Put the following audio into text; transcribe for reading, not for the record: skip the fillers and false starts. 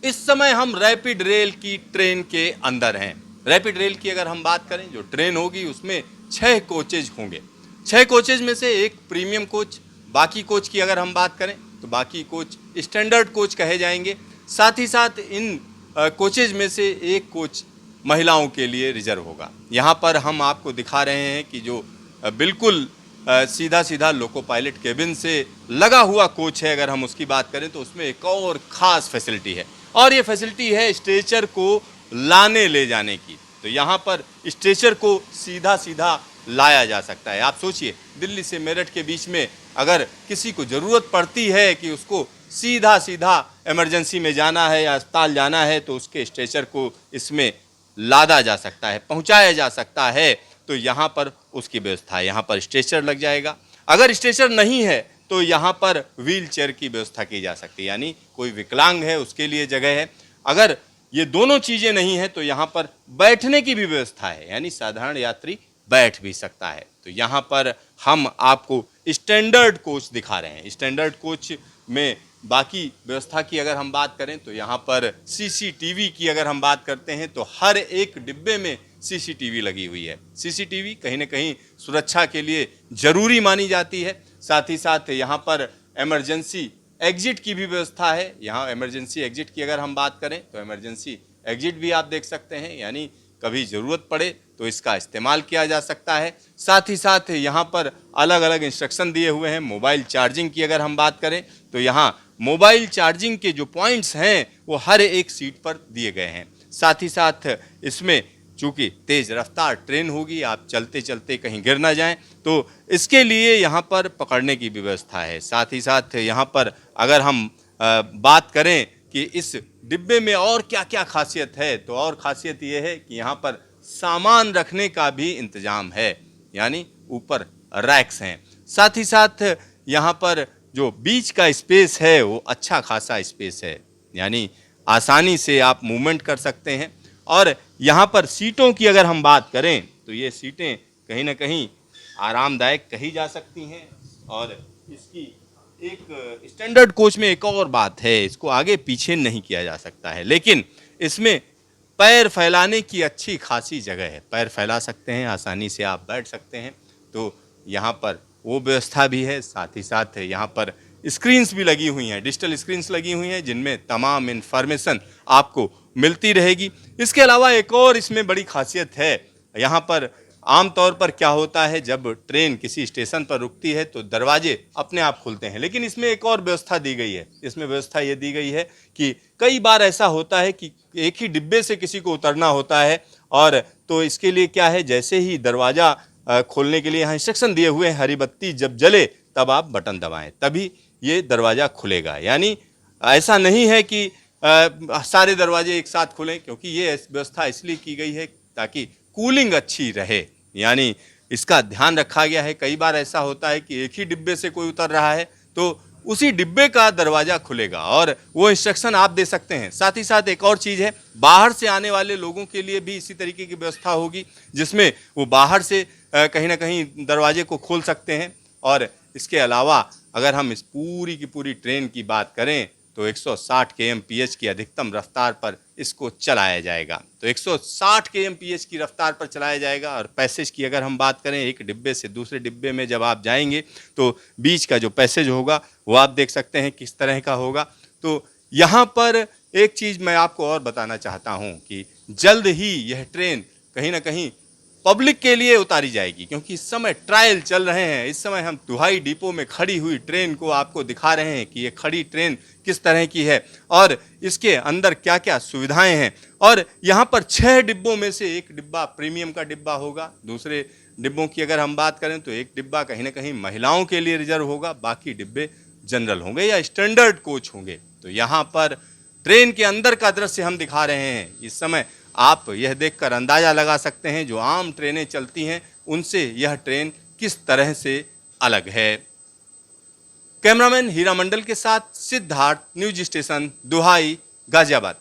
इस समय हम रैपिड रेल की ट्रेन के अंदर हैं। रैपिड रेल की अगर हम बात करें, जो ट्रेन होगी उसमें 6 कोचेज होंगे। 6 कोचेज में से एक प्रीमियम कोच, बाकी कोच की अगर हम बात करें तो बाकी कोच स्टैंडर्ड कोच कहे जाएंगे। साथ ही साथ इन कोचेज में से एक कोच महिलाओं के लिए रिजर्व होगा। यहाँ पर हम आपको दिखा रहे हैं कि जो बिल्कुल सीधा सीधा लोको पायलट केबिन से लगा हुआ कोच है, अगर हम उसकी बात करें तो उसमें एक और ख़ास फैसिलिटी है, और ये फैसिलिटी है स्ट्रेचर को लाने ले जाने की। तो यहाँ पर स्ट्रेचर को सीधा सीधा लाया जा सकता है। आप सोचिए, दिल्ली से मेरठ के बीच में अगर किसी को ज़रूरत पड़ती है कि उसको सीधा सीधा इमरजेंसी में जाना है या अस्पताल जाना है, तो उसके स्ट्रेचर को इसमें लादा जा सकता है, पहुंचाया जा सकता है। तो यहाँ पर उसकी व्यवस्था है, यहाँ पर स्ट्रेचर लग जाएगा। अगर स्ट्रेचर नहीं है तो यहाँ पर व्हील चेयर की व्यवस्था की जा सकती है, यानी कोई विकलांग है उसके लिए जगह है। अगर ये दोनों चीज़ें नहीं है तो यहाँ पर बैठने की भी व्यवस्था है, यानी साधारण यात्री बैठ भी सकता है। तो यहाँ पर हम आपको स्टैंडर्ड कोच दिखा रहे हैं। स्टैंडर्ड कोच में बाकी व्यवस्था की अगर हम बात करें तो यहाँ पर सीसीटीवी की अगर हम बात करते हैं तो हर एक डिब्बे में सीसीटीवी लगी हुई है। सीसीटीवी कहीं ना कहीं सुरक्षा के लिए ज़रूरी मानी जाती है। साथ ही साथ यहाँ पर इमरजेंसी एग्जिट की भी व्यवस्था है। यहाँ इमरजेंसी एग्जिट की अगर हम बात करें तो इमरजेंसी एग्जिट भी आप देख सकते हैं, यानी कभी ज़रूरत पड़े तो इसका इस्तेमाल किया जा सकता है। साथ ही साथ यहाँ पर अलग अलग इंस्ट्रक्शन दिए हुए हैं। मोबाइल चार्जिंग की अगर हम बात करें तो यहाँ मोबाइल चार्जिंग के जो पॉइंट्स हैं वो हर एक सीट पर दिए गए हैं। साथ ही साथ इसमें चूँकि तेज़ रफ्तार ट्रेन होगी, आप चलते चलते कहीं गिर ना जाएं, तो इसके लिए यहाँ पर पकड़ने की भी व्यवस्था है। साथ ही साथ यहाँ पर अगर हम बात करें कि इस डिब्बे में और क्या क्या खासियत है, तो और खासियत ये है कि यहाँ पर सामान रखने का भी इंतजाम है, यानी ऊपर रैक्स हैं। साथ ही साथ यहाँ पर जो बीच का स्पेस है वो अच्छा खासा स्पेस है, यानी आसानी से आप मूवमेंट कर सकते हैं। और यहाँ पर सीटों की अगर हम बात करें तो ये सीटें कहीं ना कहीं आरामदायक कही जा सकती हैं। और इसकी एक स्टैंडर्ड कोच में एक और बात है, इसको आगे पीछे नहीं किया जा सकता है, लेकिन इसमें पैर फैलाने की अच्छी खासी जगह है। पैर फैला सकते हैं, आसानी से आप बैठ सकते हैं। तो यहाँ पर वो व्यवस्था भी है। साथ ही साथ यहाँ पर स्क्रीन्स भी लगी हुई हैं, डिजिटल स्क्रीन्स लगी हुई हैं, जिनमें तमाम इन्फॉर्मेशन आपको मिलती रहेगी। इसके अलावा एक और इसमें बड़ी खासियत है, यहाँ पर आमतौर पर क्या होता है, जब ट्रेन किसी स्टेशन पर रुकती है तो दरवाजे अपने आप खुलते हैं, लेकिन इसमें एक और व्यवस्था दी गई है। इसमें व्यवस्था ये दी गई है कि कई बार ऐसा होता है कि एक ही डिब्बे से किसी को उतरना होता है, और तो इसके लिए क्या है, जैसे ही दरवाज़ा खोलने के लिए यहाँ इंस्ट्रक्शन दिए हुए हैं, हरी बत्ती जब जले तब आप बटन दबाएं, तभी ये दरवाज़ा खुलेगा। यानी ऐसा नहीं है कि सारे दरवाजे एक साथ खुलें, क्योंकि ये व्यवस्था इसलिए की गई है ताकि कूलिंग अच्छी रहे, यानी इसका ध्यान रखा गया है। कई बार ऐसा होता है कि एक ही डिब्बे से कोई उतर रहा है तो उसी डिब्बे का दरवाज़ा खुलेगा, और वो इंस्ट्रक्शन आप दे सकते हैं। साथ ही साथ एक और चीज़ है, बाहर से आने वाले लोगों के लिए भी इसी तरीके की व्यवस्था होगी, जिसमें वो बाहर से कहीं ना कहीं दरवाजे को खोल सकते हैं। और इसके अलावा अगर हम इस पूरी की पूरी ट्रेन की बात करें तो 160 kmph की अधिकतम रफ्तार पर इसको चलाया जाएगा। तो 160 kmph की रफ्तार पर चलाया जाएगा। और पैसेज की अगर हम बात करें, एक डिब्बे से दूसरे डिब्बे में जब आप जाएंगे तो बीच का जो पैसेज होगा वो आप देख सकते हैं किस तरह का होगा। तो यहाँ पर एक चीज़ मैं आपको और बताना चाहता हूँ कि जल्द ही यह ट्रेन कहीं ना कहीं पब्लिक के लिए उतारी जाएगी, क्योंकि इस समय ट्रायल चल रहे हैं। इस समय हम दुहाई डिपो में खड़ी हुई ट्रेन को आपको दिखा रहे हैं कि ये खड़ी ट्रेन किस तरह की है और इसके अंदर क्या क्या सुविधाएं हैं। और यहाँ पर 6 डिब्बों में से एक डिब्बा प्रीमियम का डिब्बा होगा। दूसरे डिब्बों की अगर हम बात करें तो एक डिब्बा कहीं ना कहीं महिलाओं के लिए रिजर्व होगा, बाकी डिब्बे जनरल होंगे या स्टैंडर्ड कोच होंगे। तो यहाँ पर ट्रेन के अंदर का दृश्य हम दिखा रहे हैं। इस समय आप यह देखकर अंदाज़ा लगा सकते हैं जो आम ट्रेनें चलती हैं उनसे यह ट्रेन किस तरह से अलग है। कैमरामैन हीरा मंडल के साथ सिद्धार्थ, न्यूज स्टेशन दुहाई, गाजियाबाद।